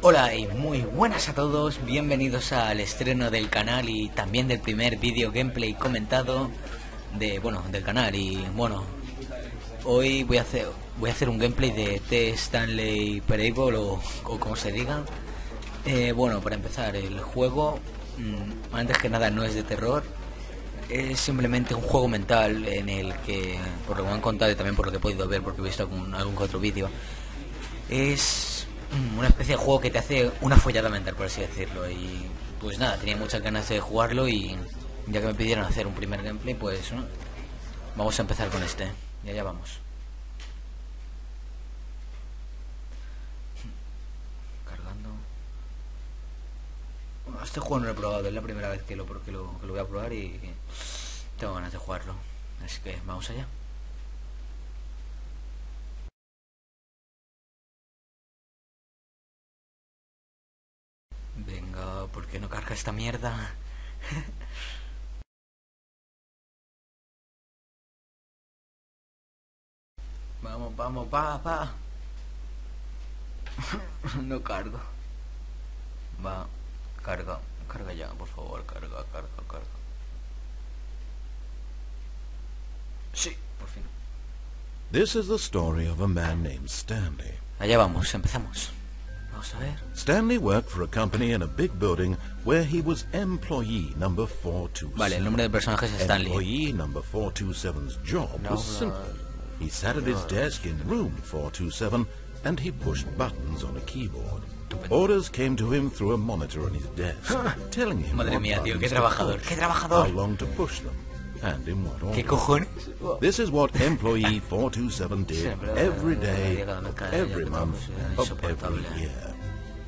Hola y muy buenas a todos, bienvenidos al estreno del canal y también del primer vídeo gameplay comentado del canal. Y bueno, hoy voy a hacer un gameplay de Stanley, próxima o como se diga. Bueno, para empezar, el juego antes que nada no es de terror, es simplemente un juego mental en el que, por lo que me han contado y también por lo que he podido ver, porque he visto algún que otro vídeo, es una especie de juego que te hace una follada mental, por así decirlo. Y pues nada, tenía muchas ganas de jugarlo y ya que me pidieron hacer un primer gameplay, pues ¿no? Vamos a empezar con este. Y allá vamos. Cargando. Bueno, este juego no lo he probado, es la primera vez que lo voy a probar y tengo ganas de jugarlo. Así que vamos allá. Venga, ¿por qué no carga esta mierda? Vamos, va. No cargo. Va, carga ya, por favor, carga. Sí, por fin. This is the story of a man named Stanley. Allá vamos, empezamos. Vamos a ver. Stanley worked for a company in a big building where he was employee number 427. Vale, el nombre del personaje es Stanley. Employee number 427's job was simple. He sat at his desk in room 427 and he pushed buttons on a keyboard. Orders came to him through a monitor on his desk, telling him Madre mía, tío, qué trabajador, trabajador. how long to push them, and in what order. ¿Qué cojones? This is what employee 427 did every day, every month, of every year.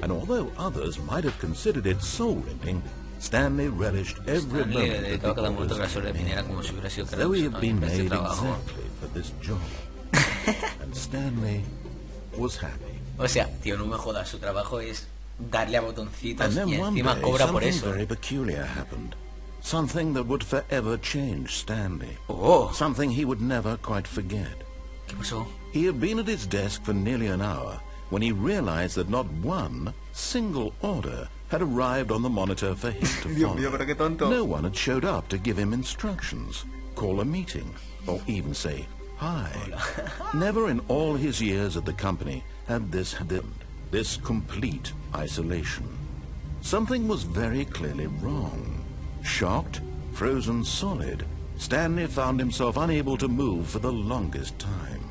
And although others might have considered it soul-rending, Stanley relished every moment that the orders came in, though he had been made exactly for this job. And Stanley was happy. O sea, tío, no me jodas, su trabajo es darle a botoncitos And then y one encima day, cobra por something eso. very peculiar happened. Something that would forever change Stanley. Oh, Something he would never quite forget. ¿qué pasó? He had been at his desk for nearly an hour when he realized that not one single order had arrived on the monitor for him to Dios follow. mío, pero qué tonto. No one had showed up to give him instructions, call a meeting, or even say hi. Never in all his years at the company had this happened, this complete isolation. Something was very clearly wrong. Shocked, frozen solid, Stanley found himself unable to move for the longest time.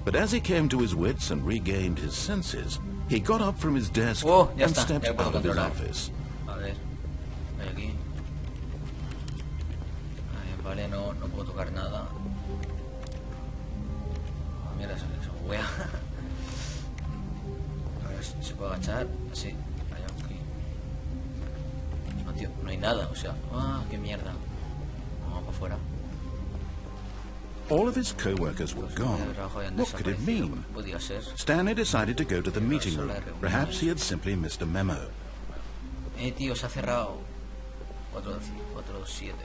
But as he came to his wits and regained his senses, he got up from his desk and stepped out of his office. A ver, hay aquí. Vale, no puedo tocar nada. Mira, eso voy a... A ver si se puede agachar. Sí, hay aquí. No, tío, no hay nada, o sea... qué mierda. Vamos para afuera. All of his co-workers were gone. What could it mean? Stanley decided to go to the meeting room. Perhaps he had simply missed a memo. Tío, se ha cerrado. 427.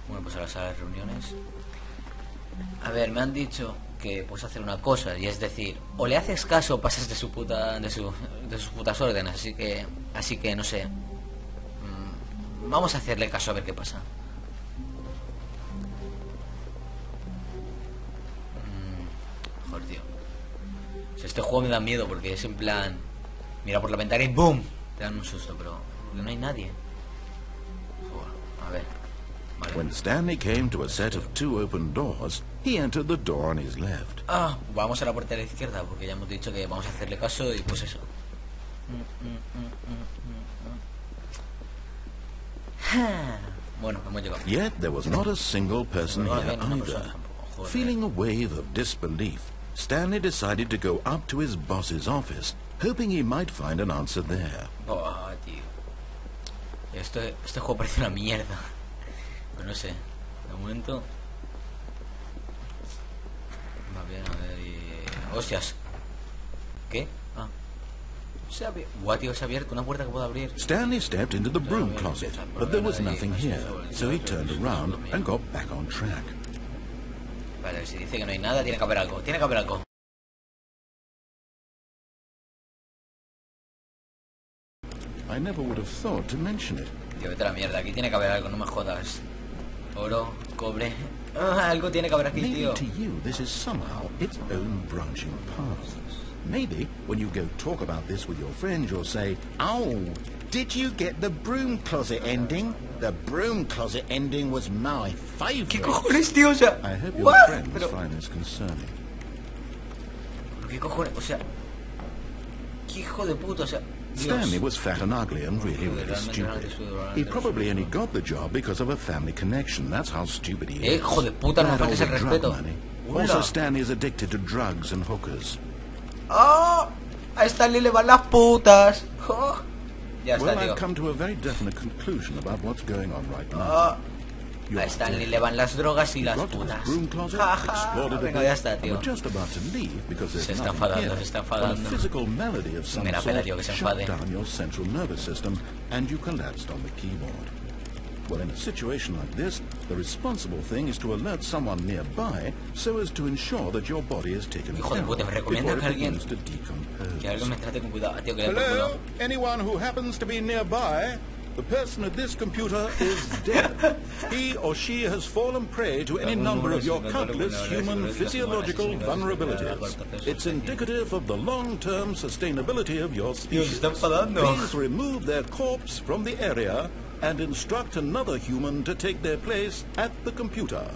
Bueno, pues a la sala de reuniones. A ver, me han dicho que puedes hacer una cosa, y es decir, o le haces caso o pasas de sus putas órdenes, así que no sé. Vamos a hacerle caso a ver qué pasa. Joder, tío. O sea, este juego me da miedo porque es en plan, mira por la ventana y ¡boom! Te dan un susto, pero no hay nadie. Joder, a ver. Vale. When Stanley came to a set of two open doors, he entered the door on his left. Vamos a la puerta de la izquierda porque ya hemos dicho que vamos a hacerle caso y pues eso. Bueno, hemos llegado. Yet there was not a single person here either. Feeling a wave of disbelief, Stanley decided to go up to his boss's office, hoping he might find an answer there. Tío. Este juego parece una mierda. Pero no sé. De momento... Va bien, a ver... ¡Hostias! ¿Qué? Buah, tío, se ha abierto una puerta que puedo abrir. Stanley stepped into the broom closet, but there was nothing here, so he turned around and got back on track. Vale, si dice que no hay nada, tiene que haber algo. Tiene que haber algo. I never would have thought to mention it. Tío, vete a la mierda, aquí tiene que haber algo, no me jodas. Oro, cobre... algo tiene que haber aquí, tío. Maybe to you this is somehow its own branching path. Maybe when you go talk about this with your friends you'll say, "Oh, did you get the broom closet ending? The broom closet ending was my favorite." ¿Qué cojones, tío? O sea... I hope your ¿what? friends Pero... find this concerning. ¿Qué cojones? O sea... ¿Qué hijo de puta? O sea... Stanley was fat and ugly and really stupid. He probably only got the job because of a family connection. That's how stupid he is. Hijo de puta, no me faltes el respeto. Also, Stanley is addicted to drugs and hookers. ¡Oh! A Stanley le van las putas. Oh. Ya está, Well, tío. I've come to a very definite conclusion about what's going on right now. A Stanley le van las drogas y las putas. Ja, ja. Venga, ya está, tío. Se está enfadando, se está enfadando. Me la pena, tío, que se enfade. Well, in a situation like this, the responsible thing is to alert someone nearby so as to ensure that your body is taken Hijo de puta, me recomienda que alguien me trate con cuidado, tío, que le Hello, anyone who happens to be nearby. The person at this computer is dead. He or she has fallen prey to any number of your countless human physiological vulnerabilities. It's indicative of the long-term sustainability of your species. Please remove their corpse from the area and instruct another human to take their place at the computer.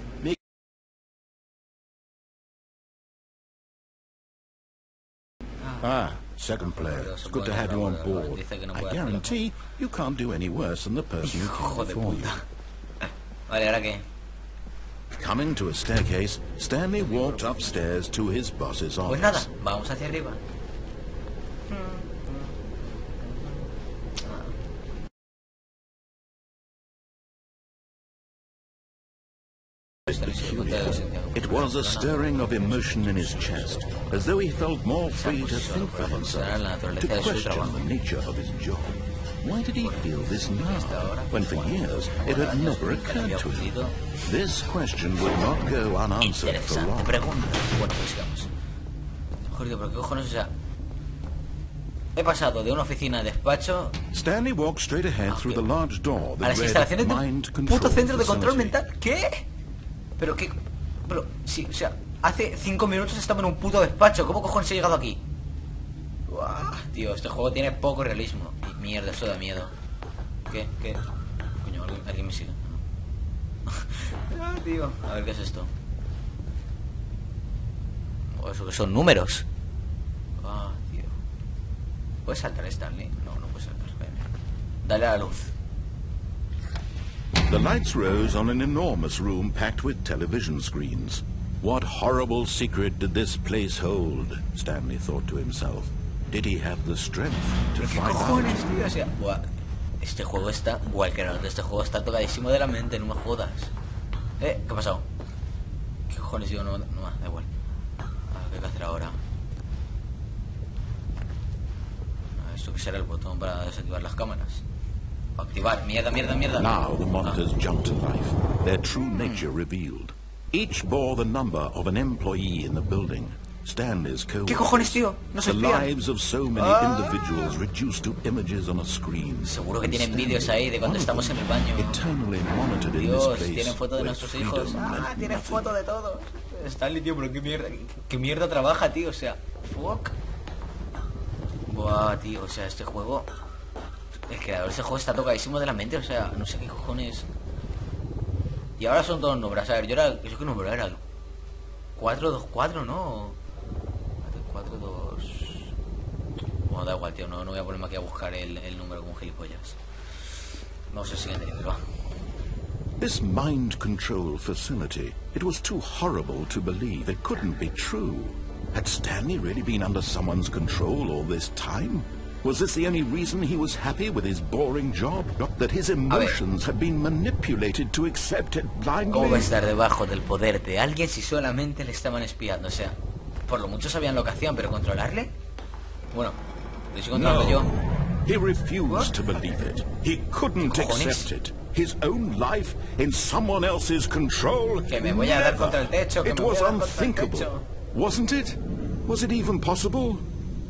Second player. It's good to have you on board. I guarantee you can't do any worse than the person who came before you. Vale, ¿ahora qué? Coming to a staircase, Stanley walked upstairs to his boss's office. Pues nada, vamos hacia arriba. It was a stirring of emotion in his chest, as though he felt more free to think for himself, to question the nature of his job. Why did he feel this now, when for years it had never occurred to him? This question would not go unanswered for long. Bueno, pues sigamos. Joder, pero qué cojones, o sea... He pasado de una oficina de despacho... Stanley walked straight ahead through the large door a las that instalaciones read de mind un control puto centro de control facility. mental. ¿Qué? Pero qué... Pero, sí, o sea, hace 5 minutos estaba en un puto despacho. ¿Cómo cojones he llegado aquí? Uah, tío, este juego tiene poco realismo. Y mierda, eso da miedo. ¿Qué? ¿Qué? Coño, alguien me sigue. Ah, tío, a ver qué es esto. O eso que son números. Ah, tío. ¿Puedes saltar, Stanley? No, no puedes saltar. Dale a la luz. The lights rose on an enormous room packed with television screens. What horrible secret did this place hold? Stanley thought to himself. Did he have the strength to find out? Cojones, tío, o sea, buah, este juego está... Buah, el creador de este juego está tocadísimo de la mente, no me jodas. ¿Qué ha pasado? ¿Qué cojones, tío? No, da igual. ¿Qué hay que hacer ahora? Esto que será el botón para desactivar las cámaras. Activar, mierda. Now the monitors jumped to life, their true nature revealed. Each bore the number of an employee in the building. Stanley's co-workers. ¿Qué cojones, tío? No se The espían. lives of so many individuals reduced to images on a screen. Seguro que tienen vídeos ahí de cuando estamos en el baño. Eternally monitored in this Dios, place tienen foto de nuestros hijos. Ah, tienen foto de todos. Stanley, tío, pero qué mierda trabaja, tío, o sea, fuck. Buah, tío, o sea, este juego... El creador de este juego está tocadísimo de la mente, o sea, no sé qué cojones. Y ahora son todos nombres, a ver, yo qué número era, el 424, ¿no? 42... Bueno, da igual, tío, no voy a ponerme aquí a buscar el número como gilipollas. Vamos al siguiente nivel, va. This mind control facility, it was too horrible to believe. It couldn't be true. Had Stanley really been under someone's control all this time? Was this the only reason he was happy with his boring job? That his emotions had been manipulated to accept it blindly? ¿Cómo va a estar debajo del poder de alguien si solamente le estaban espiando? O sea, por lo mucho sabían lo que hacían, pero ¿controlarle? Bueno, Lo estoy controlando yo. He refused to believe it. He couldn't accept it. His own life in someone else's control. Que me voy a dar contra el techo. It was unthinkable, wasn't it? Was it even possible?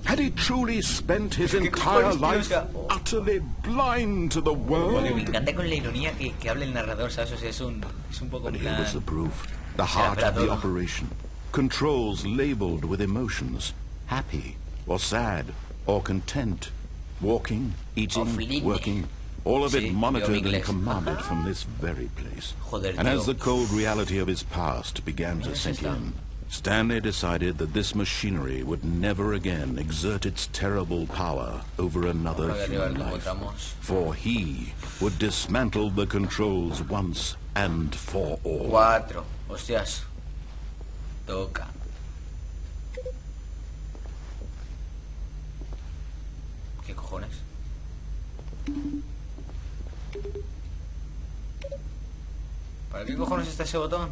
Had he truly spent his entire life utterly blind to the world? Me encanta con la ironía que hable el narrador, ¿sabes? O sea, es un poco en But plan... here was the proof. The heart of the operation. Controls labeled with emotions. Happy or sad or content. Walking, eating, working. All of it monitored and commanded from this very place. And as the cold reality of his past began to sink in, Stanley decided that this machinery would never again exert its terrible power over another human life. For he would dismantle the controls once and for all. 4. Hostias. Toca. ¿Qué cojones? ¿Para qué cojones está ese botón?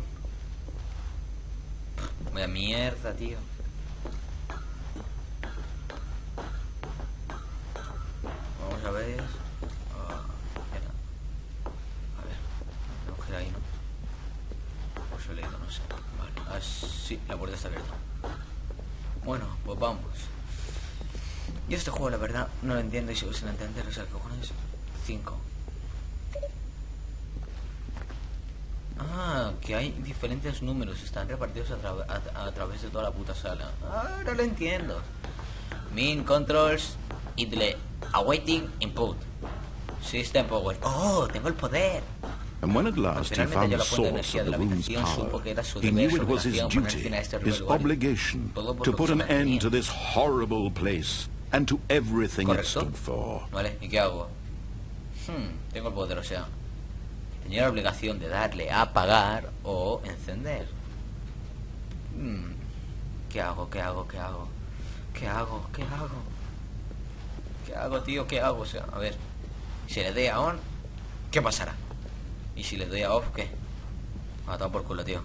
Vaya mierda, tío. Vamos a ver. Espera. A ver. Tenemos que ir ahí, ¿no? Pues he leído, no sé. Vale. Ah, sí, la puerta está abierta. Bueno, pues vamos. Yo este juego, la verdad, no lo entiendo y sigo sin entender. O sea, ¿qué cojones? 5. Ah, que hay diferentes números, están repartidos a través de toda la puta sala. Ahora lo entiendo. Main controls idle awaiting input. System power. Oh, tengo el poder. And when at last he found the source of the room's power, he knew it was his duty, his obligation, to put an end to this horrible place and to everything it stood for. Vale, ¿y qué hago? Tengo el poder, o sea, tenía la obligación de darle a apagar o encender. ¿Qué hago? ¿Qué hago? ¿Qué hago? ¿Qué hago? ¿Qué hago? ¿Qué hago, tío? ¿Qué hago? O sea, a ver, si le doy a on, ¿qué pasará? Y si le doy a off, ¿qué? Me ha dado por culo, tío.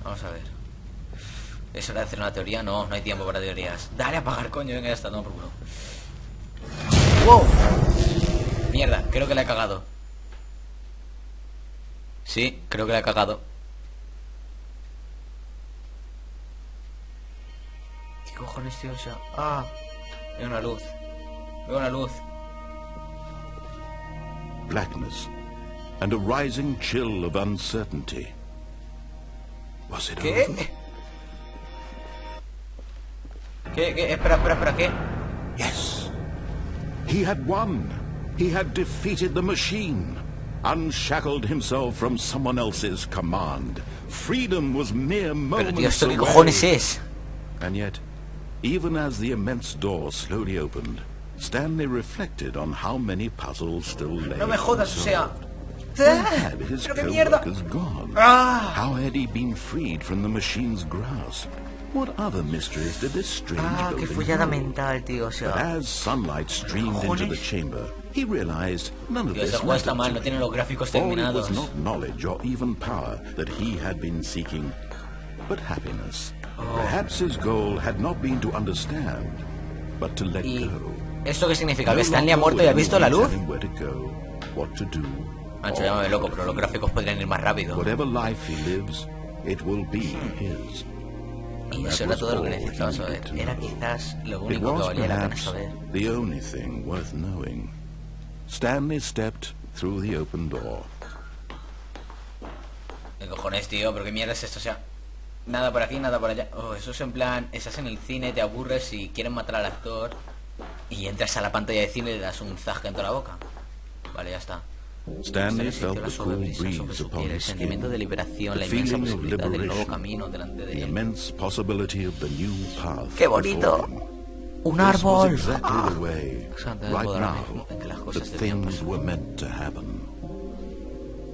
Vamos a ver. ¿Es hora de hacer una teoría? No, no hay tiempo para teorías. Dale a apagar, coño, venga, ya está, no por culo. ¡Wow! Mierda, creo que la he cagado. Sí, creo que la he cagado. ¿Qué cojones, tío? O sea... Ah, veo una luz. Veo una luz. Blackness and a rising chill of uncertainty. Was it ¿Qué? over? ¿Qué? Espera, ¿qué? Yes. He had won. He had defeated the machine. Unshackled himself from someone else's command. Freedom was mere Pero tío, moments ¿esto qué away. cojones es? And yet, even as the immense door slowly opened, Stanley reflected on how many puzzles still lay No me jodas, o sea... unsolved. Where had his Pero qué mierda. co-workers gone? Ah. How had he been freed from the machine's grasp? What other mysteries did this strange Qué building follada hold? mental, tío, o But sea... as sunlight streamed into the chamber, he realized none of Tío, ese this juego está mattered mal, to no tiene him. los gráficos For it terminados. was not knowledge or even power that he had been seeking, but happiness. Perhaps his goal had not been to understand, but to let ¿Y go. esto qué significa? No ¿Que Stanley ha longer muerto y ha would visto la anyone luz? tell him where to go, what to do, Mancho, or llámame loco, how to pero los feel. gráficos podrían ir más rápido. Whatever life he lives, it will be his. Y eso era todo lo que necesitaba saber. Era quizás lo It único que was valía la pena perhaps saber. the only thing worth knowing. Stanley stepped through the open door. ¿Qué cojones, tío? ¿Pero qué mierda es esto? O sea, nada por aquí, nada por allá. Oh, eso es en plan, estás en el cine, te aburres y quieren matar al actor y entras a la pantalla de cine y le das un zasca en toda la boca. Vale, ya está. Stanley Sintió felt la the cool sobrebrisa sobre breeze su upon piel, el his sentimiento de skin, liberación, the la inmensa feeling of posibilidad del nuevo liberation, camino delante de the él. immense possibility of the new path. ¡Qué before bonito! him. ¡Un This was árbol! exactly the way, O sea, right ahora now, mismo en que las that cosas debían things pasar. were meant to happen.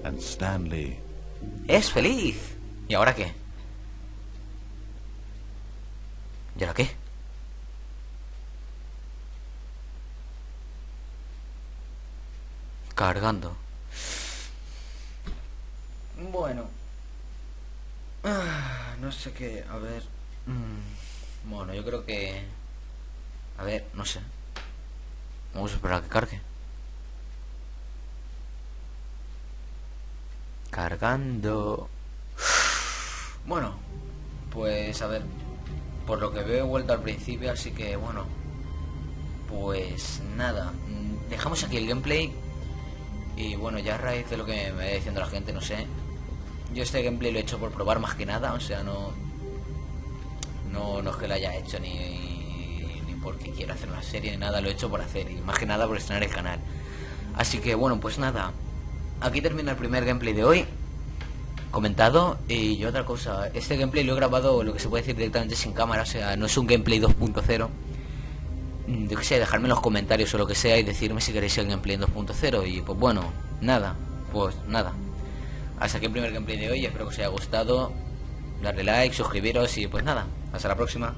And Stanley ¡Es feliz! ¿Y ahora qué? ¿Y ahora qué? Cargando. Bueno. No sé qué. A ver. Bueno, yo creo que... A ver, no sé. Vamos a esperar a que cargue. Cargando. Bueno, pues a ver. Por lo que veo he vuelto al principio, así que bueno. Pues nada. Dejamos aquí el gameplay. Y bueno, ya a raíz de lo que me va diciendo la gente, no sé. Yo este gameplay lo he hecho por probar más que nada, o sea, no es que lo haya hecho ni porque quiero hacer una serie ni nada, lo he hecho por hacer, y más que nada por estrenar el canal. Así que bueno, pues nada, aquí termina el primer gameplay de hoy, comentado. Y otra cosa, este gameplay lo he grabado, lo que se puede decir, directamente sin cámara, o sea, no es un gameplay 2.0. Yo que sé, dejadme en los comentarios o lo que sea y decirme si queréis el gameplay en 2.0. Y pues bueno, nada, hasta aquí el primer gameplay de hoy, espero que os haya gustado. Darle like, suscribiros y pues nada, hasta la próxima.